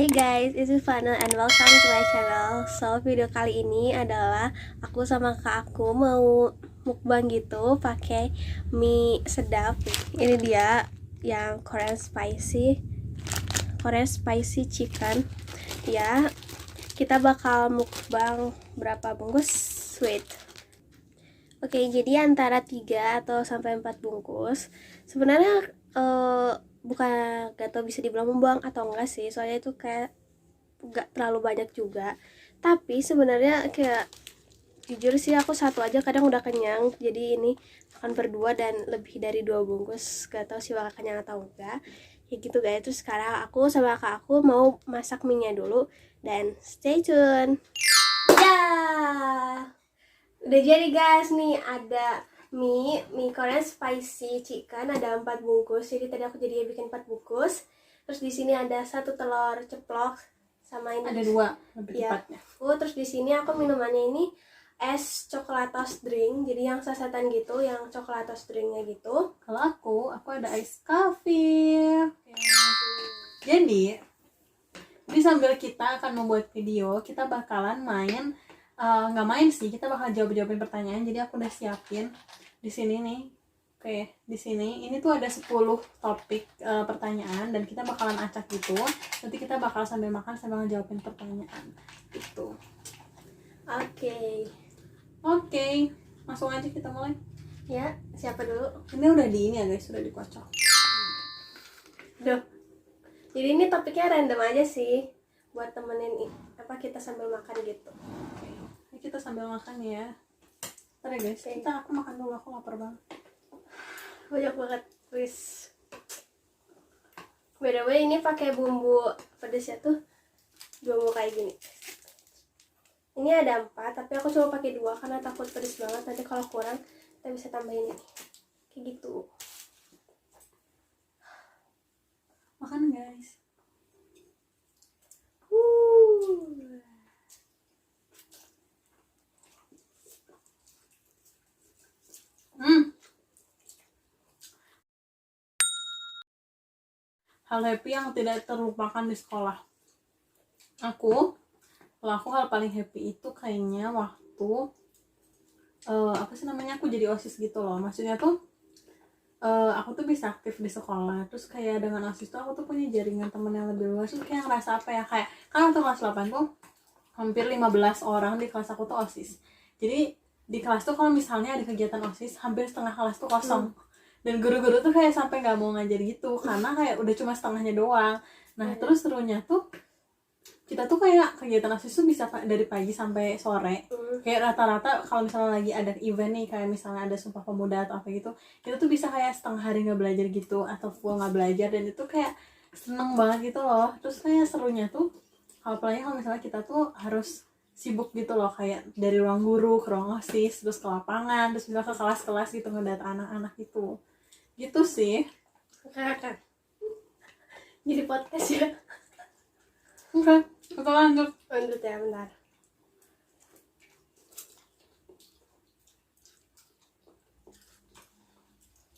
Hey guys, this is Fana and welcome to my channel. So video kali ini adalah aku sama kak aku mau mukbang gitu pakai mie sedap. Ini dia yang Korean spicy chicken. Ya, kita bakal mukbang berapa bungkus? Wait. Oke, jadi antara 3 atau sampai 4 bungkus. Sebenarnya bukan gak tau bisa dibilang membuang atau enggak sih, soalnya itu kayak gak terlalu banyak juga. Tapi sebenarnya kayak jujur sih aku satu aja kadang udah kenyang. Jadi ini makan berdua dan lebih dari 2 bungkus. Gak tau sih bakal kenyang atau enggak. Ya gitu guys. Terus sekarang aku sama kakak aku mau masak mie nya dulu. Dan stay tune. Ya, udah jadi guys. Nih ada mie Korean spicy chicken, ada 4 bungkus. Jadi tadi aku jadinya bikin 4 bungkus. Terus di sini ada 1 telur ceplok sama ini ada 2 lebih tepatnya. Terus di sini aku minumannya ini es coklatos drink. Jadi yang sasetan gitu, yang coklatos drinknya gitu. Kalau aku ada ice coffee. Jadi sambil kita akan membuat video, kita bakalan main nggak main sih, kita bakal jawabin pertanyaan. Jadi aku udah siapin di sini nih. Oke, di sini ini tuh ada 10 topik pertanyaan dan kita bakalan acak gitu. Nanti kita bakal sambil makan sambil ngejawabin pertanyaan gitu. Oke, langsung aja kita mulai. Ya, siapa dulu? Ini udah di ini ya guys, sudah dikocok. Duh. Jadi ini topiknya random aja sih buat temenin kita sambil makan gitu. Oke, kita sambil makan ya. Ntar ya guys, aku makan dulu, aku lapar banget. Banyak banget, please. By the way, ini pakai bumbu pedasnya tuh bumbu kayak gini. Ini ada 4, tapi aku cuma pakai 2 karena takut pedas banget. Nanti kalau kurang, kita bisa tambahin ini. Kayak gitu. Makan guys. Hal happy yang tidak terlupakan di sekolah. Kalau aku hal paling happy itu kayaknya waktu aku jadi OSIS gitu loh. Maksudnya tuh aku tuh bisa aktif di sekolah. Terus kayak dengan OSIS tuh aku tuh punya jaringan temen yang lebih luas. Terus kayak ngerasa kayak kan waktu kelas 8 tuh hampir 15 orang di kelas aku tuh OSIS. Jadi di kelas tuh kalau misalnya ada kegiatan OSIS, hampir setengah kelas tuh kosong. Dan guru-guru tuh kayak sampai nggak mau ngajar gitu karena kayak udah cuma setengahnya doang. Nah terus serunya tuh kita tuh kayak kegiatan OSIS tuh bisa dari pagi sampai sore. Kayak rata-rata kalau misalnya lagi ada event nih, kayak misalnya ada Sumpah Pemuda atau apa gitu, kita tuh bisa kayak setengah hari nggak belajar gitu atau full nggak belajar. Dan itu kayak seneng banget gitu loh. Terus kayak serunya tuh apalagi kalau misalnya kita tuh harus sibuk gitu loh, kayak dari ruang guru ke ruang OSIS, terus ke lapangan, terus juga ke kelas-kelas gitu ngedata anak-anak gitu sih. Kakak jadi podcast ya. Oke, kita lanjut ya, bentar.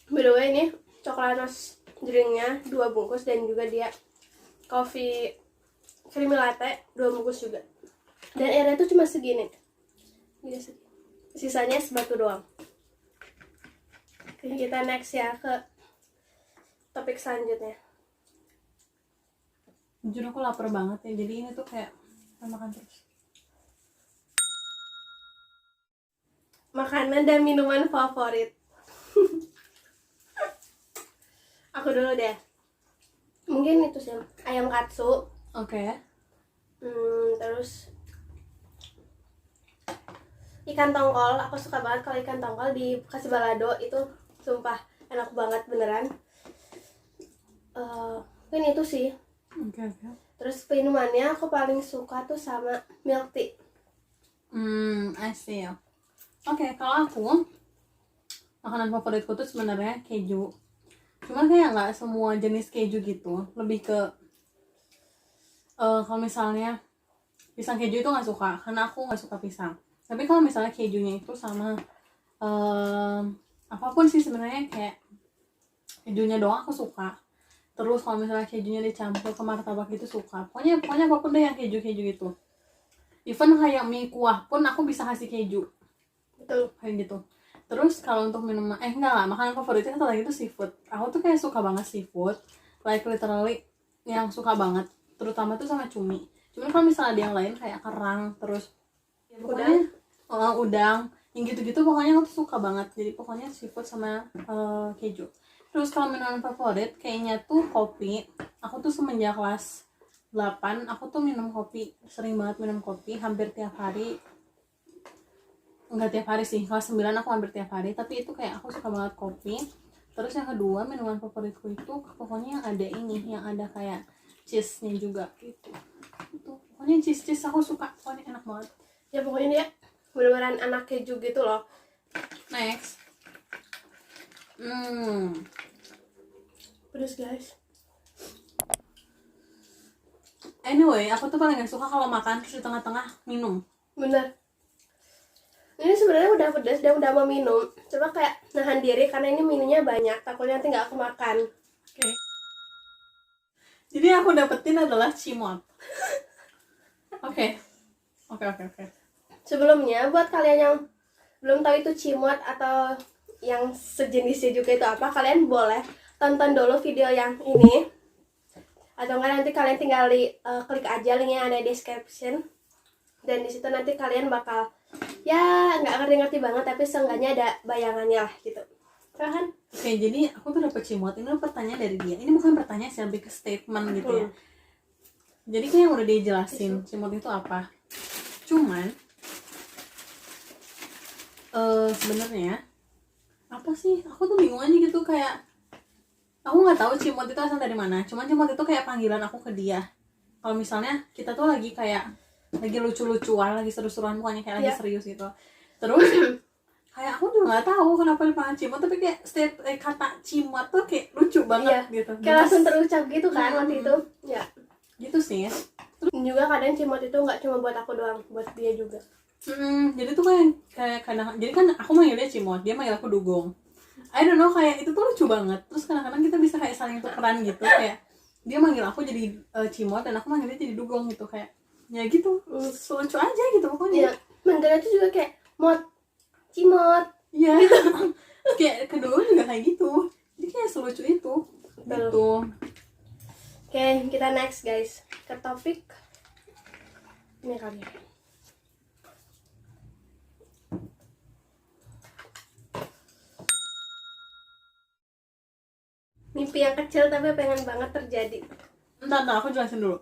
By the way, ini coklatos drinknya 2 bungkus dan juga dia coffee creamy latte 2 bungkus juga. Dan airnya tuh cuma segini. Sisanya sebatu doang. Oke, kita next ya ke topik selanjutnya. Jujur aku lapar banget ya, jadi ini tuh kayak makan terus. Makanan dan minuman favorit. Aku dulu deh. Mungkin itu sih ayam katsu. Oke. Terus ikan tongkol. Aku suka banget kalau ikan tongkol dikasih balado, itu sumpah enak banget beneran. Kan itu sih. Oke. Terus minumannya aku paling suka tuh sama milk tea. I see. Oke, kalau aku makanan favoritku tuh sebenarnya keju. Cuman kayak nggak semua jenis keju gitu. Lebih ke kalau misalnya pisang keju itu nggak suka, karena aku nggak suka pisang. Tapi kalau misalnya kejunya itu sama apapun sih sebenarnya, kayak kejunya doang aku suka. Terus kalau misalnya kejunya dicampur ke martabak itu suka. Pokoknya apapun deh yang keju gitu. Even kayak mie kuah pun aku bisa kasih keju. Betul. Kayak gitu. Terus kalau untuk minuman, enggak lah, makanan favoritnya satu lagi itu seafood. Aku tuh kayak suka banget seafood. Like literally yang suka banget. Terutama tuh sama cumi. Cuman kalau misalnya ada yang lain kayak kerang, terus ya pokoknya udang, yang gitu-gitu pokoknya aku tuh suka banget. Jadi pokoknya seafood sama keju. Terus kalau minuman favorit kayaknya tuh kopi. Aku tuh semenjak kelas 8 aku tuh minum kopi, sering banget minum kopi, hampir tiap hari. Enggak tiap hari sih, kelas 9 aku hampir tiap hari, tapi itu kayak aku suka banget kopi. Terus yang kedua minuman favoritku itu pokoknya yang ada yang ada kayak cheese-nya juga gitu. Itu pokoknya cheese aku suka, pokoknya enak banget. Ya pokoknya dia beneran anak keju gitu loh. Next. Pedes guys. Anyway, aku tuh paling gak suka kalau makan terus di tengah-tengah minum. Bener. Ini sebenarnya udah pedas dan udah mau minum. Coba kayak nahan diri karena ini minumnya banyak. Takutnya nanti nggak aku makan. Oke. Jadi yang aku dapetin adalah cimot. Oke. Sebelumnya buat kalian yang belum tahu itu cimot atau yang sejenisnya juga itu apa, kalian boleh tonton dulu video yang ini. Atau enggak nanti kalian tinggal klik aja linknya ada di description. Dan di situ nanti kalian bakal ya nggak ngerti-ngerti banget tapi seenggaknya ada bayangannya lah gitu. Kan? Oke, jadi aku tuh dapet cimot. Ini pertanyaan dari dia. Ini bukan pertanyaan sih, lebih ke statement gitu ya. Jadi kayak yang udah dia jelasin cimot itu apa. Cuman sebenarnya apa sih? Aku tuh bingung aja gitu, kayak aku nggak tahu cimot itu asal dari mana. Cuman cimot itu kayak panggilan aku ke dia. Kalau misalnya kita tuh lagi kayak lagi lucu-lucuan, lagi seru-seruan, bukannya kayak lagi serius gitu. Terus kayak aku juga nggak tahu kenapa dipanggil cimot, tapi kayak kata cimot tuh kayak lucu banget gitu. Kayak langsung terucap gitu kan waktu itu. Ya. Gitu sih. Terus juga kadang cimot itu nggak cuma buat aku doang, buat dia juga. Jadi tuh kayak kadang, jadi kan aku manggil dia cimot, dia manggil aku dugong. I don't know, kayak itu tuh lucu banget. Terus kadang-kadang kita bisa kayak saling tukeran gitu, kayak dia manggil aku jadi cimot dan aku manggil dia jadi dugong gitu, kayak ya gitu, lucu aja gitu pokoknya. Iya, manggilnya tuh juga kayak mot, cimot. Iya. Kayak kedua juga kayak gitu. Jadi kayak selucu itu. Gitu. Oke, kita next guys ke topik ini kali. Mimpi yang kecil tapi pengen banget terjadi. Entar aku jelasin dulu.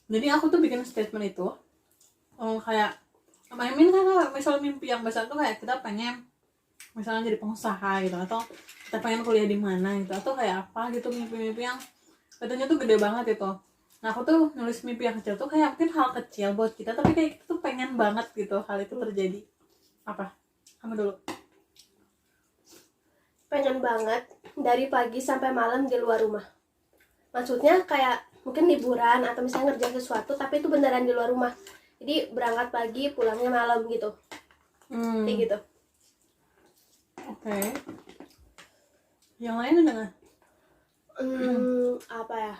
Jadi aku tuh bikin statement itu kayak I mean kan misalnya mimpi yang besar tuh kayak kita pengen misalnya jadi pengusaha gitu, atau kita pengen kuliah di mana gitu, atau kayak apa gitu, mimpi-mimpi yang katanya tuh gede banget itu. Nah aku tuh nulis mimpi yang kecil tuh kayak mungkin hal kecil buat kita, tapi kayak kita tuh pengen banget gitu hal itu terjadi. Apa? Kamu dulu. Pengen banget dari pagi sampai malam di luar rumah. Maksudnya kayak mungkin liburan atau misalnya ngerjain sesuatu tapi itu beneran di luar rumah. Jadi berangkat pagi pulangnya malam gitu. Kayak gitu. Oke. Yang lain ada nggak? Apa ya?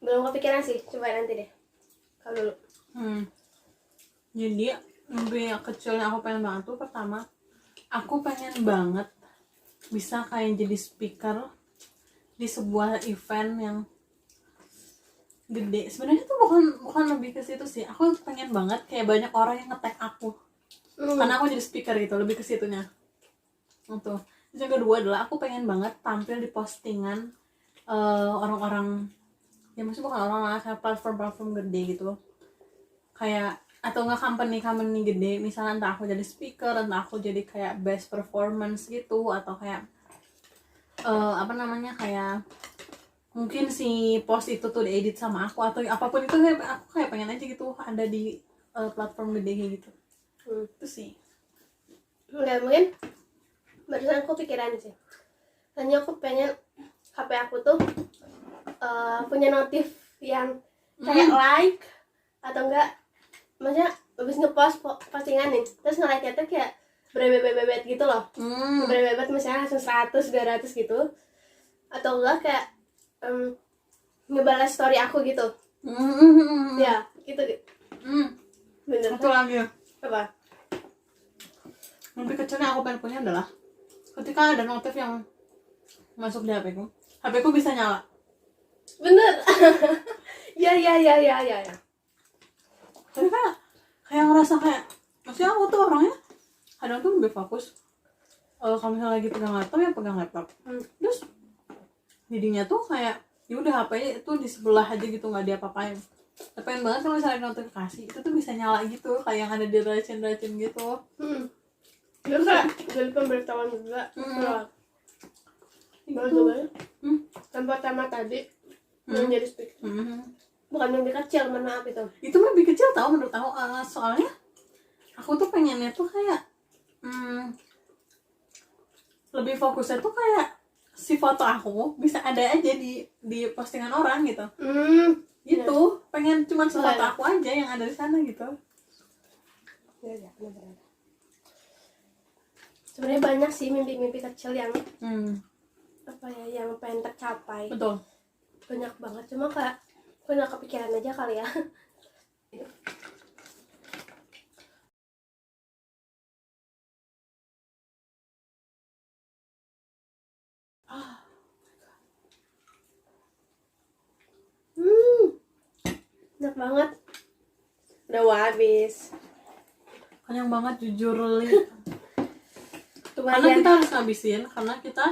Belum kepikiran sih, coba nanti deh. Kalau dulu. Jadi mimpi yang kecil yang aku pengen banget tuh, pertama aku pengen banget bisa kayak jadi speaker di sebuah event yang gede. Sebenarnya tuh bukan lebih ke situ sih. Aku pengen banget kayak banyak orang yang nge-tag aku. Karena aku jadi speaker gitu, lebih ke situnya. Itu. Terus yang kedua adalah aku pengen banget tampil di postingan orang-orang, ya maksudnya bukan orang-orang, kayak platform gede gitu. Kayak atau enggak company gede, misalnya entah aku jadi speaker, entah aku jadi kayak best performance gitu, atau kayak kayak mungkin si post itu tuh diedit sama aku, atau apapun itu, aku kayak pengen aja gitu ada di platform gede kayak gitu. Itu sih. Enggak, mungkin barusan aku pikiran sih. Hanya aku pengen HP aku tuh punya notif yang kayak like atau enggak, maksudnya habis ngepost postingan nih terus nge-like-nya tuh kayak berebet-bebet gitu loh. Hmm. Berebet misalnya langsung 100 200 gitu, atau enggak kayak ngebalas story aku gitu. Ya gitu. Bener Satu kan? lagi Apa? mimpi kecilnya aku pengen punya adalah ketika ada notif yang masuk di HP ku bisa nyala. Bener. Ya. Tapi kayak ngerasa kayak, maksudnya aku tuh orangnya kadang tuh lebih fokus kalau misalnya lagi pegang laptop ya pegang laptop. Terus jadinya tuh kayak ya udah HP-nya itu di sebelah aja gitu, nggak diapa-apain. Tapi pengen banget kalau misalnya ada notifikasi itu tuh bisa nyala gitu, kayak yang ada di racun gitu. Terus kayak jadi pemberitahuan juga. Gitu. Tempat-tema tadi yang jadi speak. Bukan mimpi kecil, mohon maaf itu. Itu lebih kecil tau menurut aku, soalnya aku tuh pengennya tuh kayak lebih fokusnya tuh kayak si foto aku bisa ada aja di postingan orang gitu. Gitu, pengen cuman si foto aku aja yang ada di sana gitu. Ya, benar. Sebenarnya banyak sih mimpi-mimpi kecil yang apa ya, yang pengen tercapai. Betul. Banyak banget, cuma kayak aku nggak kepikiran aja kali ya. Enak banget. Udah habis. Kenyang banget jujur Li. Karena Lumayan. kita harus ngabisin karena kita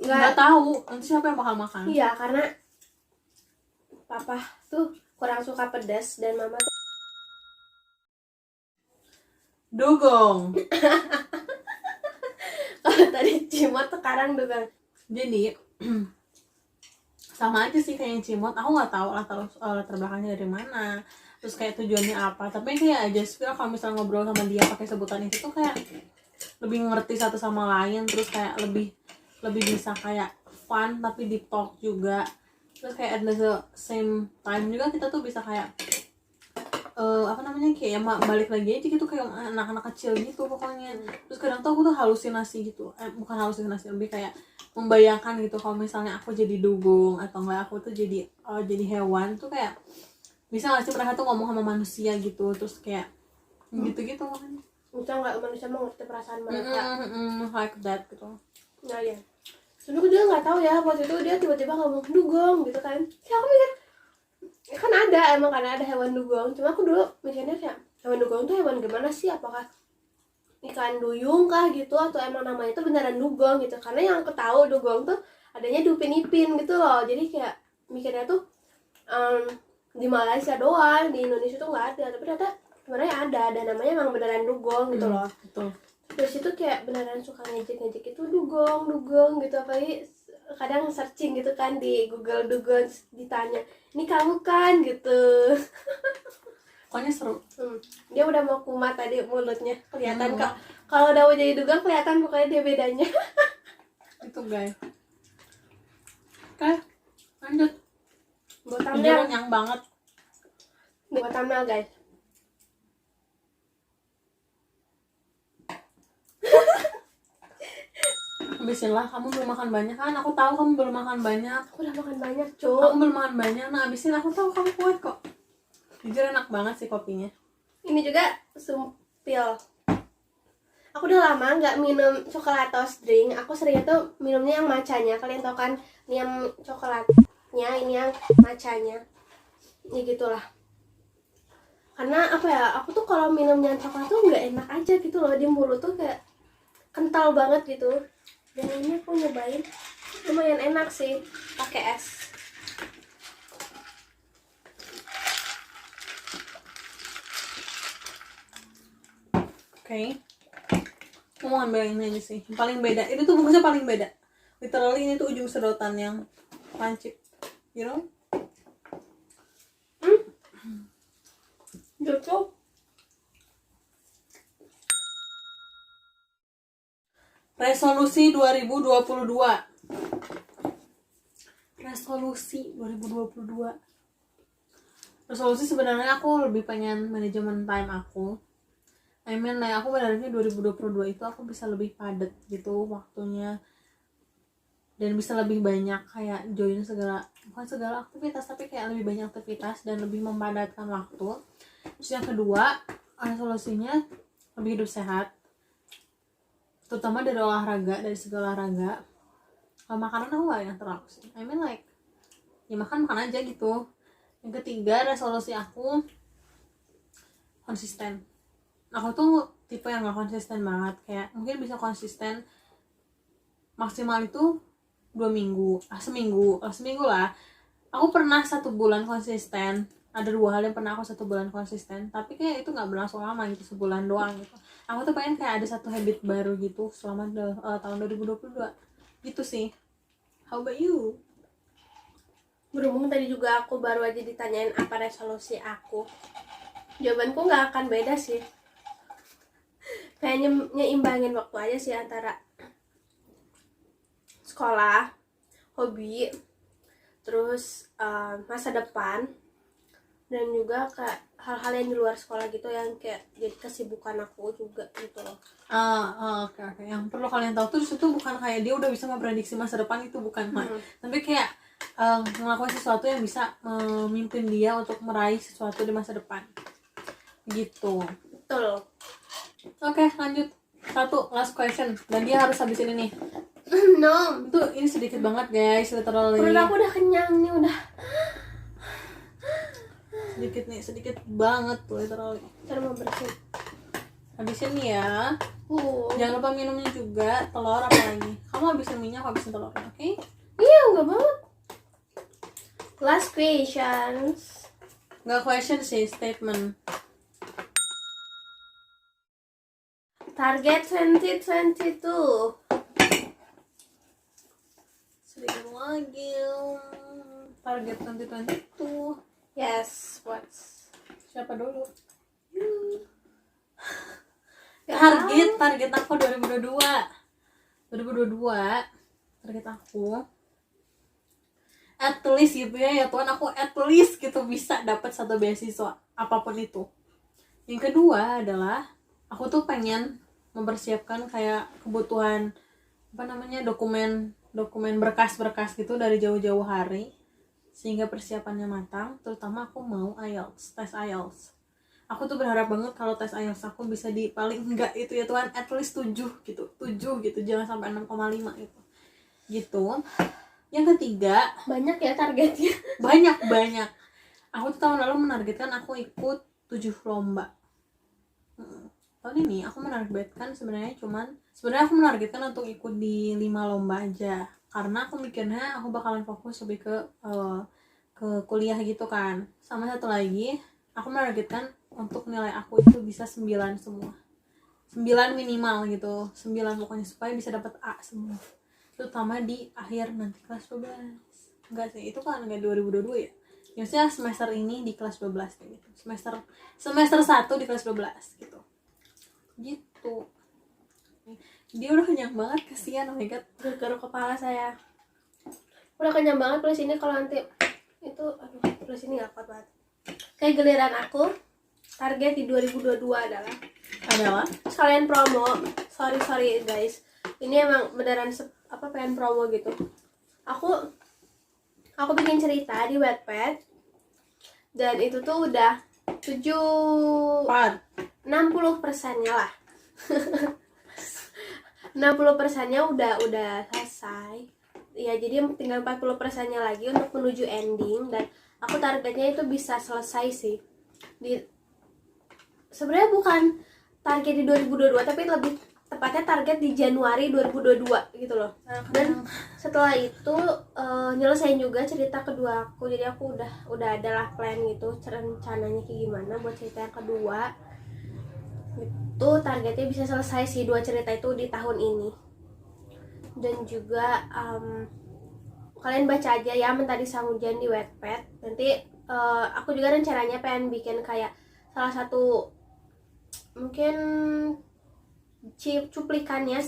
nggak tahu nanti siapa yang bakal makan. Iya, karena papa tuh kurang suka pedas dan mama tuh Dugong. kalau tadi cimot sekarang dugong. Jadi sama aja sih kayak yang cimot, aku nggak tahu latar belakangnya dari mana, terus kayak tujuannya apa, tapi kayak aja sih kalau misalnya ngobrol sama dia pakai sebutan itu tuh kayak lebih ngerti satu sama lain, terus kayak lebih bisa kayak fun tapi deep talk juga, terus kayak at the same time juga kita tuh bisa kayak apa namanya kayak balik lagi aja gitu kayak anak-anak kecil gitu pokoknya. Terus kadang tuh aku tuh halusinasi gitu, bukan halusinasi, lebih kayak membayangkan gitu kalau misalnya aku jadi dugong atau enggak aku tuh jadi hewan tuh kayak bisa nggak sih mereka tuh ngomong sama manusia gitu, terus kayak gitu kan. Bisa nggak manusia mengerti perasaan mereka? Like that gitu. Nah ya, dulu dia nggak tahu ya, waktu itu dia tiba-tiba ngomong dugong gitu kan. Ya aku mikir kan ada hewan dugong, cuma aku dulu mikirnya kayak hewan dugong tuh hewan gimana sih, apakah ikan duyung kah gitu, atau emang namanya itu beneran dugong gitu. Karena yang aku tahu dugong tuh adanya di Upin Ipin gitu loh, jadi kayak mikirnya tuh di Malaysia doang, di Indonesia tuh nggak ada, tapi ternyata sebenarnya ada namanya emang beneran dugong gitu loh. Betul. Terus itu kayak beneran suka ngejek itu dugong gitu, apalagi kadang searching gitu kan di Google dugong, ditanya ini kamu kan gitu. Pokoknya seru. Dia udah mau kumat tadi mulutnya kelihatan kok. Kalau udah mau jadi dugong kelihatan pokoknya dia bedanya. Itu guys. Oke, lanjut. Buat Jujur thumbnail, kenyang banget. buat thumbnail guys. Habisin lah, kamu belum makan banyak kan? Aku tahu kamu belum makan banyak. Aku udah makan banyak Kamu belum makan banyak, nah habisin, aku tahu kamu kuat kok. Jujur enak banget sih kopinya. Ini juga sumpil. Aku udah lama nggak minum coklatos drink. Aku seringnya tuh minumnya yang matchanya. Kalian tau kan, ini yang coklatnya, ini yang matchanya. Ya gitulah. Karena apa ya, aku tuh kalau minumnya coklat tuh nggak enak aja gitu loh, di mulut tuh kayak kental banget gitu. Dan ini aku nyobain lumayan enak sih pakai es. Oke. Mau ngambil ini aja sih, yang paling beda. Ini tuh bungkusnya paling beda. Literally ini tuh ujung sedotan yang lancip, you know? Gitu. Resolusi 2022. Resolusi 2022. Resolusi sebenarnya aku lebih pengen manajemen time aku. I mean like aku berharapnya 2022 itu aku bisa lebih padat gitu waktunya, dan bisa lebih banyak kayak join bukan segala aktivitas, tapi kayak lebih banyak aktivitas dan lebih mempadatkan waktu. Terus yang kedua, solusinya lebih hidup sehat, terutama dari olahraga, dari segala olahraga. Kalau makanan aku gak yang terlalu sih, I mean like ya makan aja gitu. Yang ketiga, resolusi aku konsisten. Aku tuh tipe yang gak konsisten banget, kayak mungkin bisa konsisten maksimal itu 2 minggu, seminggu lah. Aku pernah 1 bulan konsisten, ada 2 hal yang pernah aku 1 bulan konsisten, tapi kayak itu nggak berlangsung lama gitu, sebulan doang gitu. Aku tuh pengen kayak ada satu habit baru gitu selama tahun 2022 gitu sih. How about you? Berhubung tadi juga aku baru aja ditanyain apa resolusi aku, jawabanku nggak akan beda sih. Kayak nyeimbangin waktu aja sih antara sekolah, hobi, terus masa depan, dan juga kayak hal-hal yang di luar sekolah gitu yang kayak jadi kesibukan aku juga gitu loh. Oke. Yang perlu kalian tahu tuh itu bukan kayak dia udah bisa memprediksi masa depan, itu bukan, tapi kayak ngelakuin sesuatu yang bisa memimpin dia untuk meraih sesuatu di masa depan gitu. Betul. Oke, lanjut. Satu last question, dan dia harus habisin ini. No, Itu ini sedikit banget guys, literally. perut aku udah kenyang nih, udah sedikit banget literally. cara mau bersihin. Habisin nih ya. Jangan lupa minumnya juga, telur apalagi. Kamu habisin minyak, aku habisin telurnya, oke? Iya, enggak banget. Last questions. Nggak question sih, statement. Target 2022. Sedikit lagi. Target 2022. Yes, what's Siapa dulu? Ya, Target aku 2022. Target aku at least gitu ya Tuhan, aku at least gitu bisa dapat satu beasiswa apapun itu. Yang kedua adalah aku tuh pengen mempersiapkan kayak kebutuhan dokumen berkas gitu dari jauh-jauh hari, sehingga persiapannya matang. Terutama aku mau tes IELTS. Aku tuh berharap banget kalau tes IELTS aku bisa di paling enggak itu ya Tuhan, at least 7 gitu, jangan sampai 6,5 gitu. Yang ketiga, banyak ya targetnya. banyak. Aku tuh tahun lalu menargetkan aku ikut 7 lomba. Tahun ini aku menargetkan sebenarnya aku menargetkan untuk ikut di 5 lomba aja, karena aku mikirnya aku bakalan fokus lebih ke kuliah gitu kan. Sama satu lagi, aku menargetkan untuk nilai aku itu bisa 9 semua, 9 minimal gitu, 9 pokoknya, supaya bisa dapat A semua, terutama di akhir nanti kelas 12. Enggak sih, itu kan enggak 2022 ya. Maksudnya semester ini di kelas 12 kayak gitu. Semester 1 di kelas 12 gitu. Dia udah kenyang banget, kasihan, oh my god. Garuk kepala saya. Udah kenyang banget, plus ini kalau nanti itu plus ini gak kuat banget. Kayak giliran aku, target di 2022 adalah sekalian promo. Sorry guys, ini emang beneran pengen promo gitu. Aku bikin cerita di Wattpad, dan itu tuh udah 60%-nya lah. 60%-nya udah selesai. Ya, jadi tinggal 40%-nya lagi untuk menuju ending, dan aku targetnya itu bisa selesai sih. Sebenarnya bukan target di 2022, tapi lebih tepatnya target di Januari 2022 gitu loh. Dan setelah itu nyelesain juga cerita kedua aku. Jadi aku udah adalah plan gitu, rencananya kayak gimana buat cerita yang kedua. Itu targetnya bisa selesai sih 2 cerita itu di tahun ini. Dan juga kalian baca aja ya Mentari Sang Hujan di Wattpad. Nanti aku juga rencananya pengen bikin kayak salah satu mungkin cuplikannya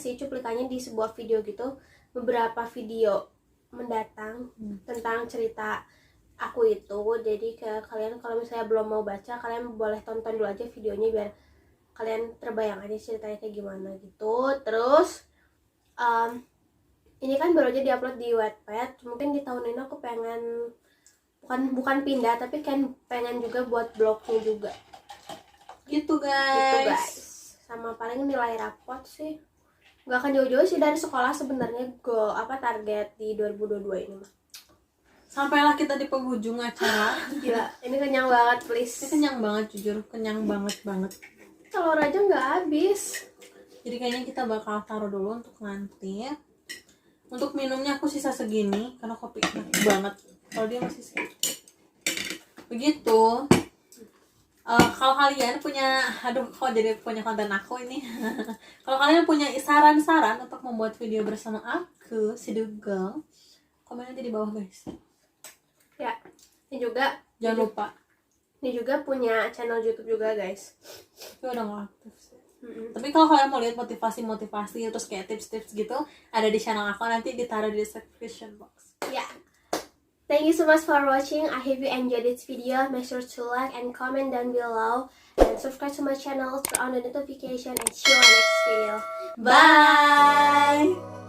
di sebuah video gitu, beberapa video mendatang tentang cerita aku itu. Jadi ke kalian kalau misalnya belum mau baca, kalian boleh tonton dulu aja videonya biar kalian terbayang aja ceritanya kayak gimana gitu. Terus ini kan baru aja diupload di Wattpad. Mungkin di tahun ini aku pengen bukan pindah, tapi kan pengen juga buat blognya juga Gitu gitu guys. guys. Sama paling nilai rapot sih nggak akan jauh-jauh sih dari sekolah sebenarnya. Target di 2022 ini mah. Sampailah kita di penghujung acara. Gila, ini kenyang banget Ini please. kenyang banget, jujur kenyang banget. Telur aja nggak habis. Jadi kayaknya kita bakal taruh dulu untuk nanti. Untuk minumnya aku sisa segini karena kopi enak banget. Kalau dia masih segitu. Begitu. Kalau kalian punya, kok jadi punya konten aku ini. Kalau kalian punya saran-saran untuk membuat video bersama aku, si Dugel, komen nanti di bawah guys. Ya, ini juga Jangan lupa. ini juga punya channel YouTube juga guys. Tapi udah gak aktif sih. Tapi kalau kalian mau lihat motivasi terus kayak tips-tips gitu, ada di channel aku, nanti ditaruh di description box. Yeah. Thank you so much for watching. I hope you enjoyed this video. Make sure to like and comment down below. And subscribe to my channel, turn on the notification, and see you on next video. Bye!